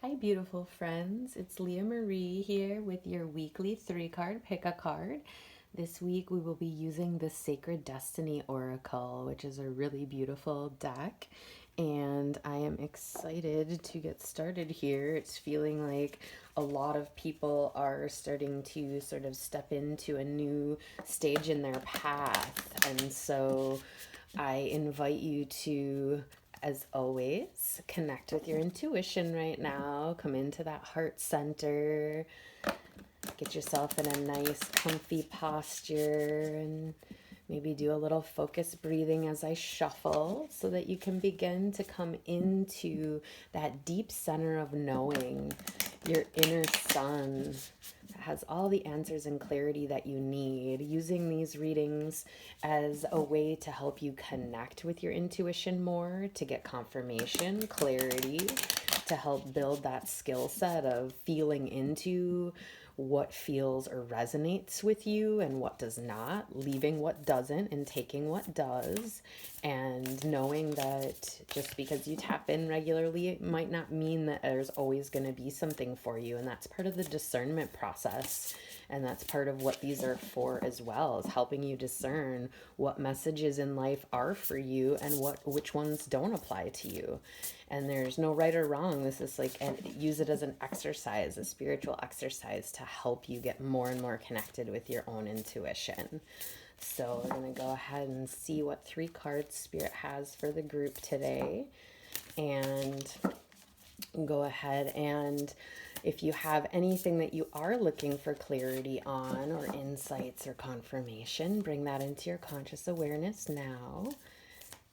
Hi, beautiful friends. It's Leah Marie here with your weekly 3 card pick a card. This week we will be using the Sacred Destiny Oracle, which is a really beautiful deck. And I am excited to get started here. It's feeling like a lot of people are starting to sort of step into a new stage in their path. And so I invite you to, as always, connect with your intuition right now. Come into that heart center. Get yourself in a nice, comfy posture and maybe do a little focused breathing as I shuffle so that you can begin to come into that deep center of knowing, your inner sun that has all the answers and clarity that you need. Using these readings as a way to help you connect with your intuition more, to get confirmation, clarity, to help build that skill set of feeling into what feels or resonates with you and what does not, leaving what doesn't and taking what does, and knowing that just because you tap in regularly, it might not mean that there's always going to be something for you. And that's part of the discernment process. And that's part of what these are for as well, is helping you discern what messages in life are for you and which ones don't apply to you. And there's no right or wrong. This is like, and use it as an exercise, a spiritual exercise to help you get more and more connected with your own intuition. So we're going to go ahead and see what 3 cards Spirit has for the group today. And go ahead and if you have anything that you are looking for clarity on or insights or confirmation, bring that into your conscious awareness now.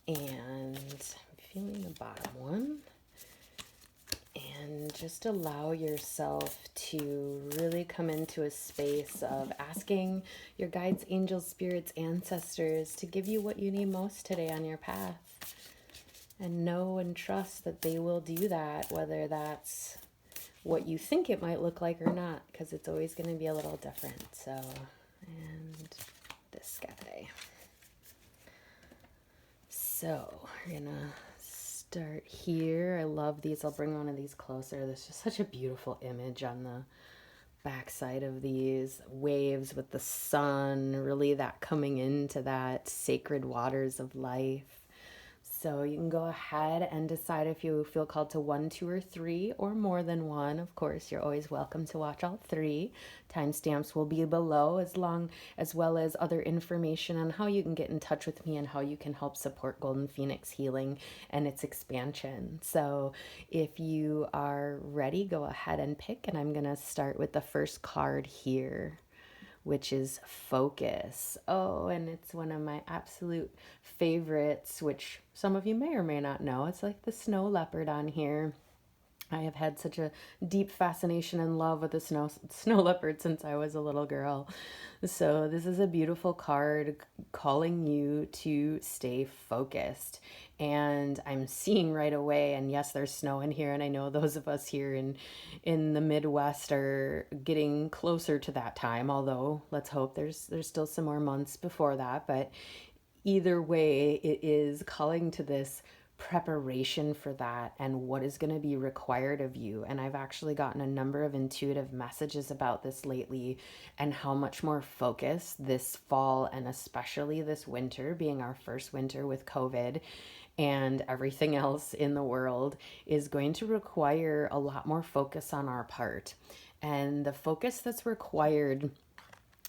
And I'm feeling the bottom one. And just allow yourself to really come into a space of asking your guides, angels, spirits, ancestors to give you what you need most today on your path. And know and trust that they will do that, whether that's what you think it might look like or not, because it's always going to be a little different. So, and this guy. So, we're going to start here. I love these. I'll bring one of these closer. There's just such a beautiful image on the backside of these waves with the sun, really that coming into that sacred waters of life. So you can go ahead and decide if you feel called to 1, 2, or 3, or more than one. Of course, you're always welcome to watch all 3. Timestamps will be below, as well as other information on how you can get in touch with me and how you can help support Golden Phoenix healing and its expansion. So if you are ready, go ahead and pick, and I'm going to start with the first card here, which is focus. Oh, and it's one of my absolute favorites, which some of you may or may not know. It's like the snow leopard on here. I have had such a deep fascination and love with the snow leopard since I was a little girl. So this is a beautiful card calling you to stay focused. And I'm seeing right away, and yes, there's snow in here, and I know those of us here in the Midwest are getting closer to that time, although let's hope there's still some more months before that. But either way, it is calling to this preparation for that and what is going to be required of you. And I've actually gotten a number of intuitive messages about this lately, and how much more focus this fall, and especially this winter being our first winter with COVID and everything else in the world, is going to require a lot more focus on our part. And the focus that's required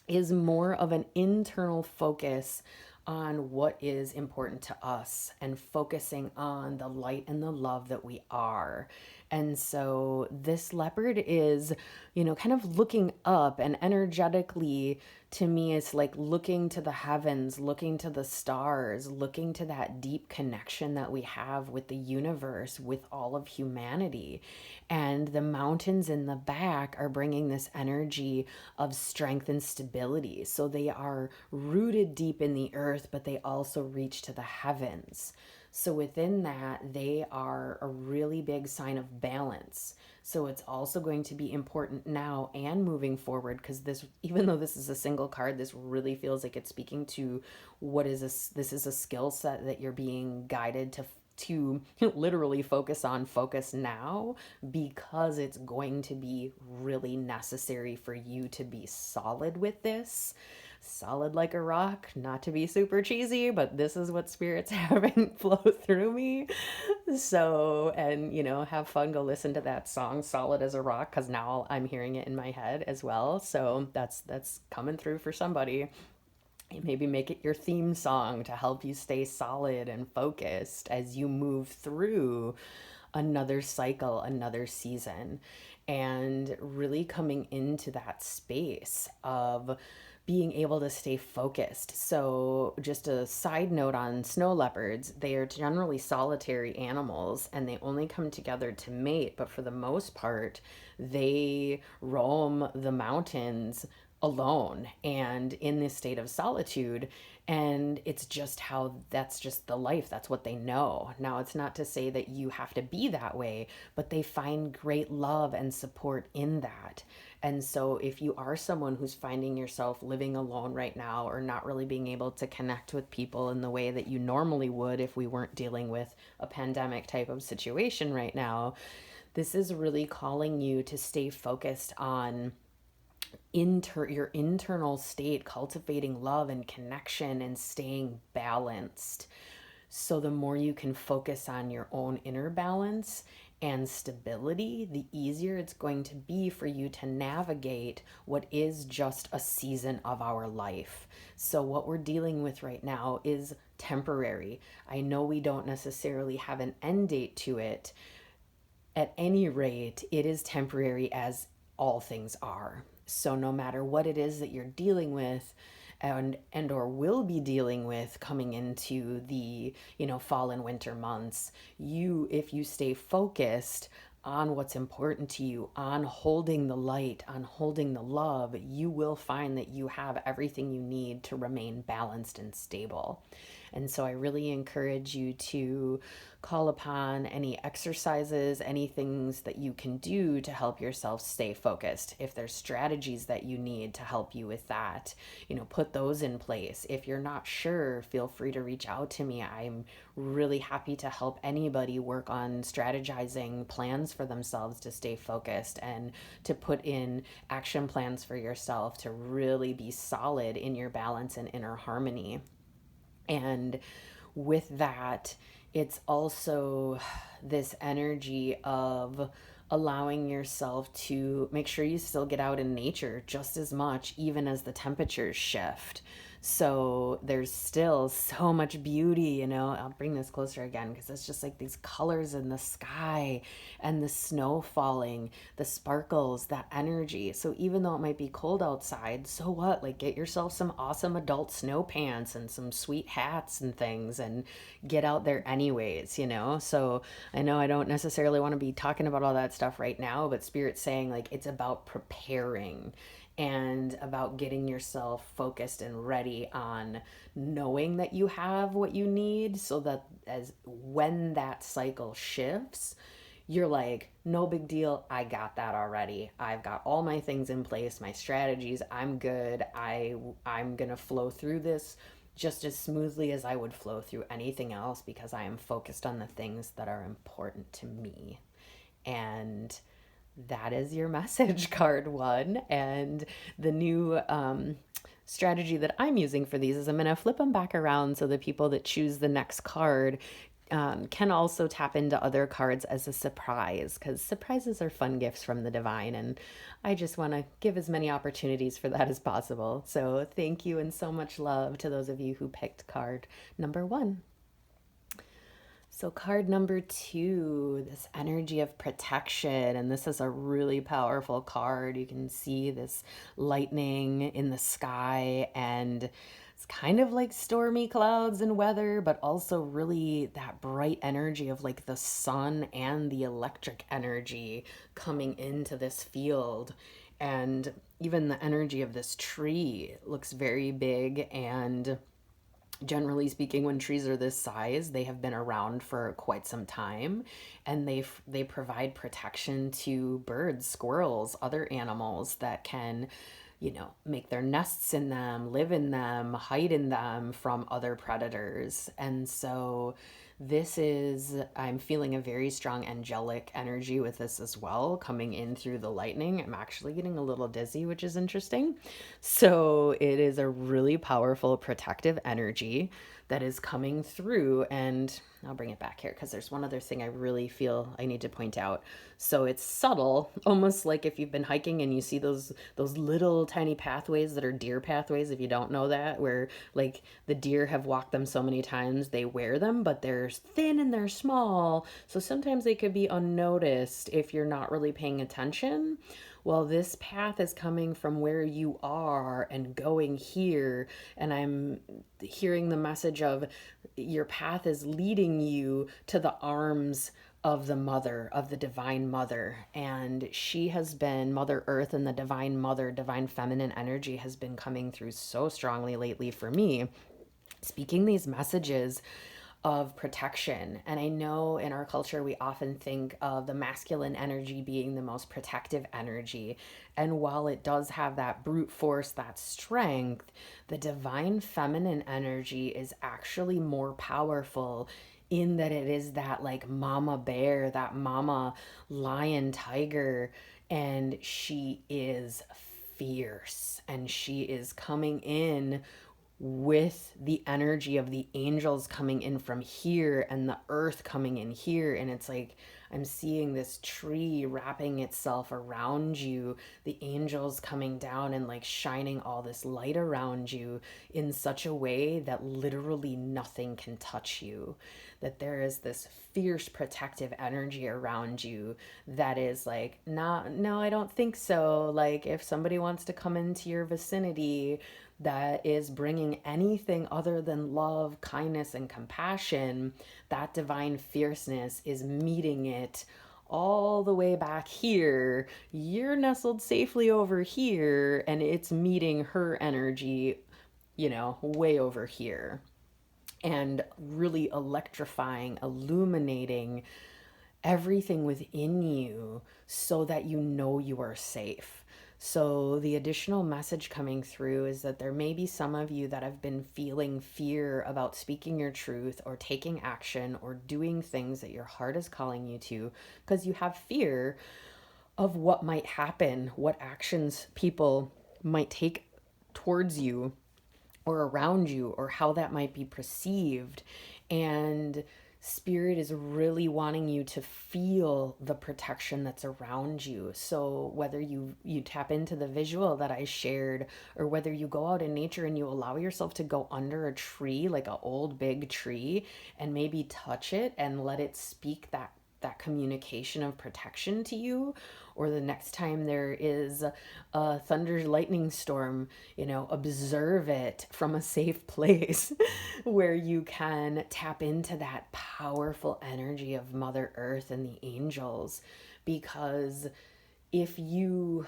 is more of an internal focus on what is important to us and focusing on the light and the love that we are. And so this leopard is, kind of looking up, and energetically to me, it's like looking to the heavens, looking to the stars, looking to that deep connection that we have with the universe, with all of humanity. And the mountains in the back are bringing this energy of strength and stability. So they are rooted deep in the earth, but they also reach to the heavens. So within that, they are a really big sign of balance. So it's also going to be important now and moving forward, because this, even though this is a single card, this really feels like it's speaking to this is a skill set that you're being guided to literally focus now, because it's going to be really necessary for you to be solid with this. Solid like a rock, not to be super cheesy, but this is what Spirit's having flow through me. So, and have fun, go listen to that song Solid as a Rock, because now I'm hearing it in my head as well. So that's coming through for somebody. Maybe make it your theme song to help you stay solid and focused as you move through another cycle, another season, and really coming into that space of being able to stay focused. So, just a side note on snow leopards, they are generally solitary animals and they only come together to mate, but for the most part, they roam the mountains alone and in this state of solitude. And it's just how that's just the life. That's what they know. Now, it's not to say that you have to be that way, but they find great love and support in that. And so, if you are someone who's finding yourself living alone right now, or not really being able to connect with people in the way that you normally would if we weren't dealing with a pandemic type of situation right now, this is really calling you to stay focused on your internal state, cultivating love and connection and staying balanced. So the more you can focus on your own inner balance and stability, the easier it's going to be for you to navigate what is just a season of our life. So what we're dealing with right now is temporary. I know we don't necessarily have an end date to it. At any rate, it is temporary, as all things are. So no matter what it is that you're dealing with and or will be dealing with coming into the fall and winter months, if you stay focused on what's important to you, on holding the light, on holding the love, you will find that you have everything you need to remain balanced and stable. And so I really encourage you to call upon any exercises, any things that you can do to help yourself stay focused. If there's strategies that you need to help you with that, put those in place. If you're not sure, feel free to reach out to me. I'm really happy to help anybody work on strategizing plans for themselves to stay focused and to put in action plans for yourself to really be solid in your balance and inner harmony. And with that, it's also this energy of allowing yourself to make sure you still get out in nature just as much, even as the temperatures shift. So there's still so much beauty, I'll bring this closer again because it's just like these colors in the sky and the snow falling, the sparkles, that energy. So even though it might be cold outside, so what? Like, get yourself some awesome adult snow pants and some sweet hats and things and get out there anyways, So I know I don't necessarily want to be talking about all that stuff right now, but Spirit's saying like it's about preparing and about getting yourself focused and ready on knowing that you have what you need, so that as when that cycle shifts, you're like, no big deal, I got that already. I've got all my things in place, my strategies, I'm good. I'm going to flow through this just as smoothly as I would flow through anything else, because I am focused on the things that are important to me. And that is your message, card one. And the new strategy that I'm using for these is I'm going to flip them back around so the people that choose the next card can also tap into other cards as a surprise, because surprises are fun gifts from the divine, and I just want to give as many opportunities for that as possible. So thank you, and so much love to those of you who picked card number one. So card number two, this energy of protection, and this is a really powerful card. You can see this lightning in the sky, and it's kind of like stormy clouds and weather, but also really that bright energy of like the sun and the electric energy coming into this field. And even the energy of this tree looks very big, and generally speaking, when trees are this size, they have been around for quite some time, and they provide protection to birds, squirrels, other animals that can make their nests in them, live in them, hide in them from other predators. And so I'm feeling a very strong angelic energy with this as well, coming in through the lightning. I'm actually getting a little dizzy, which is interesting. So it is a really powerful protective energy that is coming through. And I'll bring it back here because there's one other thing I really feel I need to point out. So it's subtle, almost like if you've been hiking and you see those little tiny pathways that are deer pathways, if you don't know that, where like the deer have walked them so many times they wear them, but they're thin and they're small. So sometimes they could be unnoticed if you're not really paying attention. Well, this path is coming from where you are and going here. And I'm hearing the message of your path is leading you to the arms of the mother, of the divine mother. And she has been Mother Earth, and the divine mother, divine feminine energy has been coming through so strongly lately for me, speaking these messages of protection. And I know in our culture, we often think of the masculine energy being the most protective energy. And while it does have that brute force, that strength, the divine feminine energy is actually more powerful in that it is that like mama bear, that mama lion, tiger, and she is fierce and she is coming in with the energy of the angels coming in from here and the earth coming in here. And it's like I'm seeing this tree wrapping itself around you, the angels coming down and like shining all this light around you in such a way that literally nothing can touch you, that there is this fierce protective energy around you that is like, nah, no, I don't think so. Like if somebody wants to come into your vicinity that is bringing anything other than love, kindness, and compassion, that divine fierceness is meeting it all the way back here. You're nestled safely over here, and it's meeting her energy, way over here. And really electrifying, illuminating everything within you so that you know you are safe. So, the additional message coming through is that there may be some of you that have been feeling fear about speaking your truth or taking action or doing things that your heart is calling you to because you have fear of what might happen, what actions people might take towards you or around you, or how that might be perceived. And spirit is really wanting you to feel the protection that's around you. So whether you tap into the visual that I shared, or whether you go out in nature and you allow yourself to go under a tree, like an old big tree, and maybe touch it and let it speak that communication of protection to you. Or the next time there is a thunder lightning storm, observe it from a safe place where you can tap into that powerful energy of Mother Earth and the angels. Because if you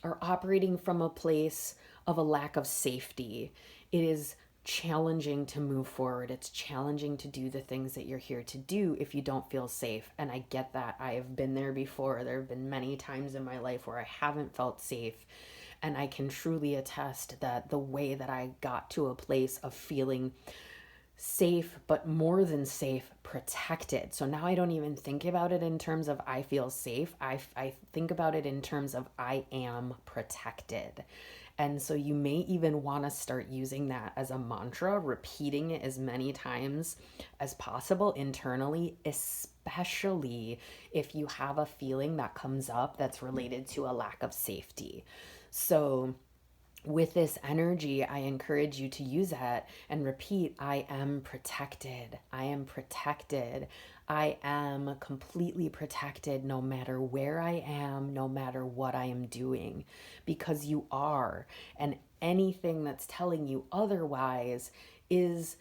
are operating from a place of a lack of safety, it is challenging to move forward. It's challenging to do the things that you're here to do if you don't feel safe. And I get that. I have been there before. There have been many times in my life where I haven't felt safe. And I can truly attest that the way that I got to a place of feeling safe, but more than safe, protected. So now I don't even think about it in terms of I feel safe. I think about it in terms of I am protected. And so you may even want to start using that as a mantra, repeating it as many times as possible internally, especially if you have a feeling that comes up that's related to a lack of safety. So with this energy, I encourage you to use that and repeat, I am protected. I am protected. I am completely protected no matter where I am, no matter what I am doing, because you are. And anything that's telling you otherwise is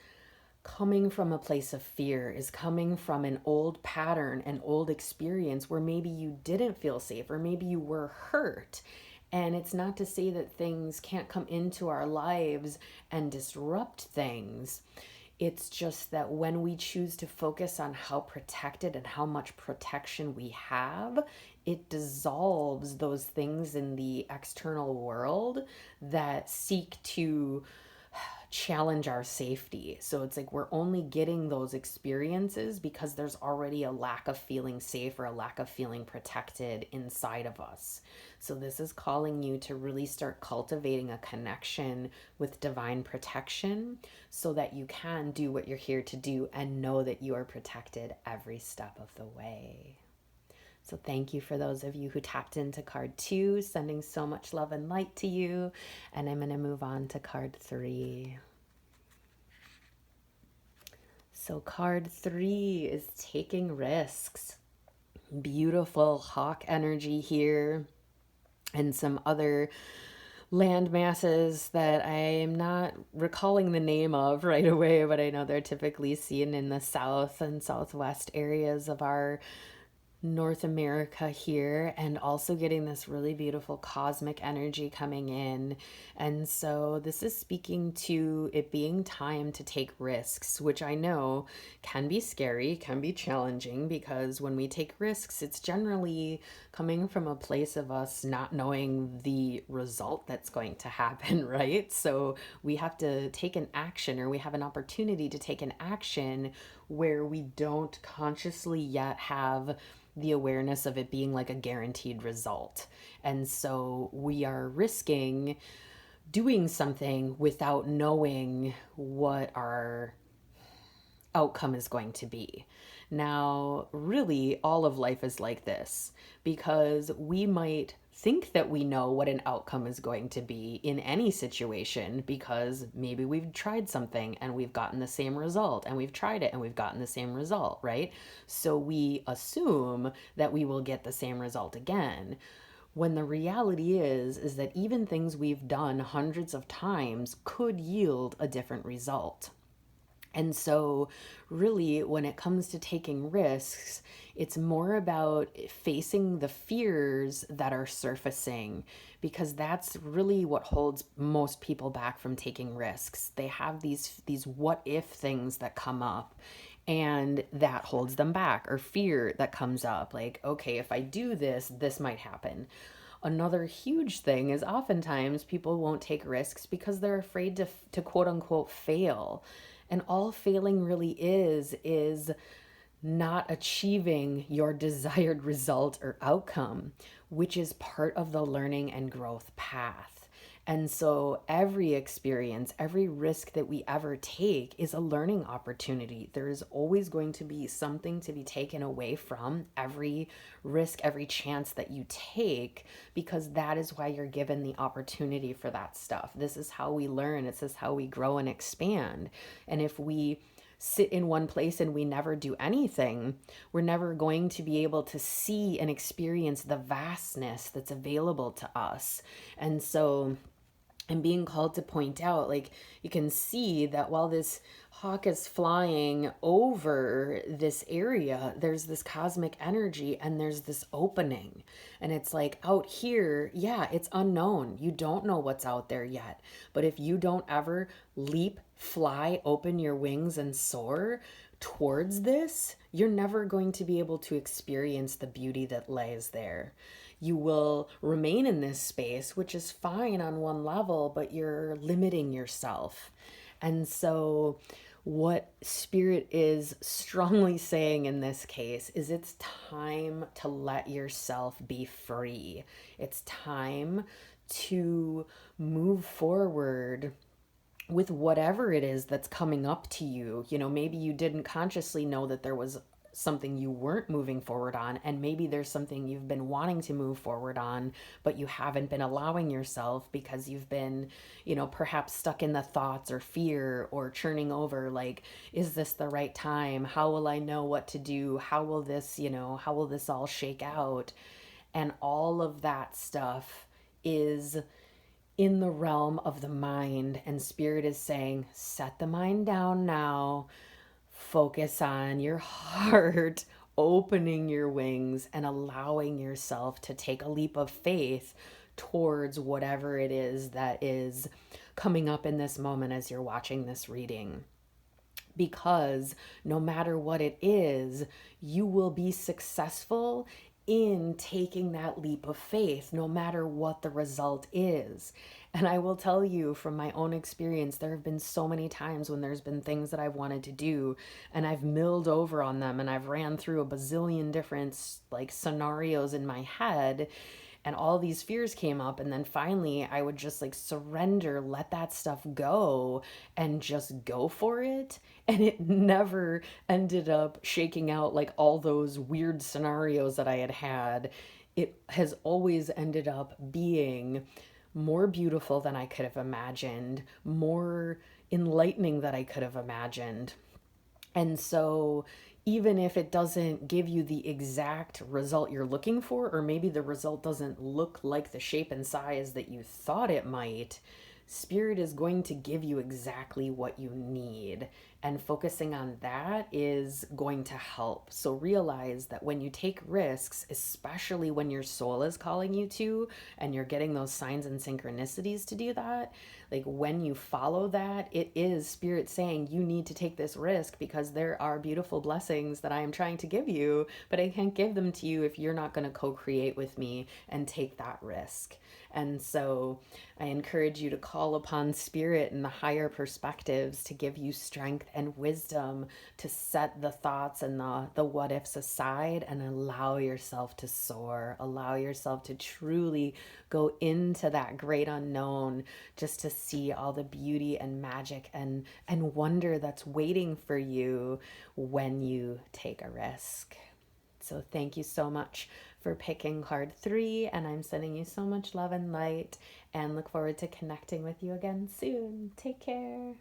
coming from a place of fear, is coming from an old pattern, an old experience where maybe you didn't feel safe or maybe you were hurt. And it's not to say that things can't come into our lives and disrupt things. It's just that when we choose to focus on how protected and how much protection we have, it dissolves those things in the external world that seek to challenge our safety. So it's like we're only getting those experiences because there's already a lack of feeling safe or a lack of feeling protected inside of us. So this is calling you to really start cultivating a connection with divine protection so that you can do what you're here to do and know that you are protected every step of the way. So thank you for those of you who tapped into card 2, sending so much love and light to you. And I'm going to move on to card 3. So card 3 is taking risks. Beautiful hawk energy here, and some other land masses that I am not recalling the name of right away, but I know they're typically seen in the south and southwest areas of our North America here, and also getting this really beautiful cosmic energy coming in. And so this is speaking to it being time to take risks, which I know can be scary, can be challenging, because when we take risks, it's generally coming from a place of us not knowing the result that's going to happen, right? So we have to take an action, or we have an opportunity to take an action where we don't consciously yet have the awareness of it being like a guaranteed result. And so we are risking doing something without knowing what our outcome is going to be. Now, really, all of life is like this, because we might think that we know what an outcome is going to be in any situation, because maybe we've tried something and we've gotten the same result, and we've tried it and we've gotten the same result, right? So we assume that we will get the same result again, when the reality is that even things we've done hundreds of times could yield a different result. And so really, when it comes to taking risks, it's more about facing the fears that are surfacing, because that's really what holds most people back from taking risks. They have these what if things that come up, and that holds them back, or fear that comes up, like, okay, if I do this, this might happen. Another huge thing is oftentimes people won't take risks because they're afraid to quote unquote fail. And all failing really is not achieving your desired result or outcome, which is part of the learning and growth path. And so every experience, every risk that we ever take is a learning opportunity. There is always going to be something to be taken away from every risk, every chance that you take, because that is why you're given the opportunity for that stuff. This is how we learn. This is how we grow and expand. And if we sit in one place and we never do anything, we're never going to be able to see and experience the vastness that's available to us. And so I'm being called to point out, like, you can see that while this hawk is flying over this area, there's this cosmic energy and there's this opening. And it's like out here, yeah, it's unknown. You don't know what's out there yet. But if you don't ever leap, fly, open your wings and soar towards this, you're never going to be able to experience the beauty that lays there. You will remain in this space, which is fine on one level, but you're limiting yourself. And so what Spirit is strongly saying in this case is it's time to let yourself be free. It's time to move forward with whatever it is that's coming up to you. You know, maybe you didn't consciously know that there was something you weren't moving forward on, and maybe there's something you've been wanting to move forward on, but you haven't been allowing yourself because you've been, you know, perhaps stuck in the thoughts or fear or churning over, like, is this the right time? How will I know what to do? How will this, you know, how will this all shake out? And all of that stuff is in the realm of the mind, and Spirit is saying, set the mind down now. Focus on your heart, opening your wings and allowing yourself to take a leap of faith towards whatever it is that is coming up in this moment as you're watching this reading. because no matter what it is, you will be successful in taking that leap of faith, no matter what the result is. And I will tell you from my own experience, there have been so many times when there's been things that I've wanted to do and I've milled over on them and I've ran through a bazillion different like scenarios in my head, and all these fears came up, and then finally I would just like surrender, let that stuff go and just go for it, and it never ended up shaking out like all those weird scenarios that I had had. It has always ended up being more beautiful than I could have imagined, more enlightening than I could have imagined. And so, even if it doesn't give you the exact result you're looking for, or maybe the result doesn't look like the shape and size that you thought it might, Spirit is going to give you exactly what you need. And focusing on that is going to help. So realize that when you take risks, especially when your soul is calling you to, and you're getting those signs and synchronicities to do that, like when you follow that, it is Spirit saying you need to take this risk because there are beautiful blessings that I am trying to give you, but I can't give them to you if you're not going to co-create with me and take that risk. And so I encourage you to call upon Spirit and the higher perspectives to give you strength and wisdom to set the thoughts and the what ifs aside and allow yourself to soar. Allow yourself to truly go into that great unknown, just to see all the beauty and magic and wonder that's waiting for you when you take a risk. So thank you so much for picking card 3, and I'm sending you so much love and light and look forward to connecting with you again soon. Take care.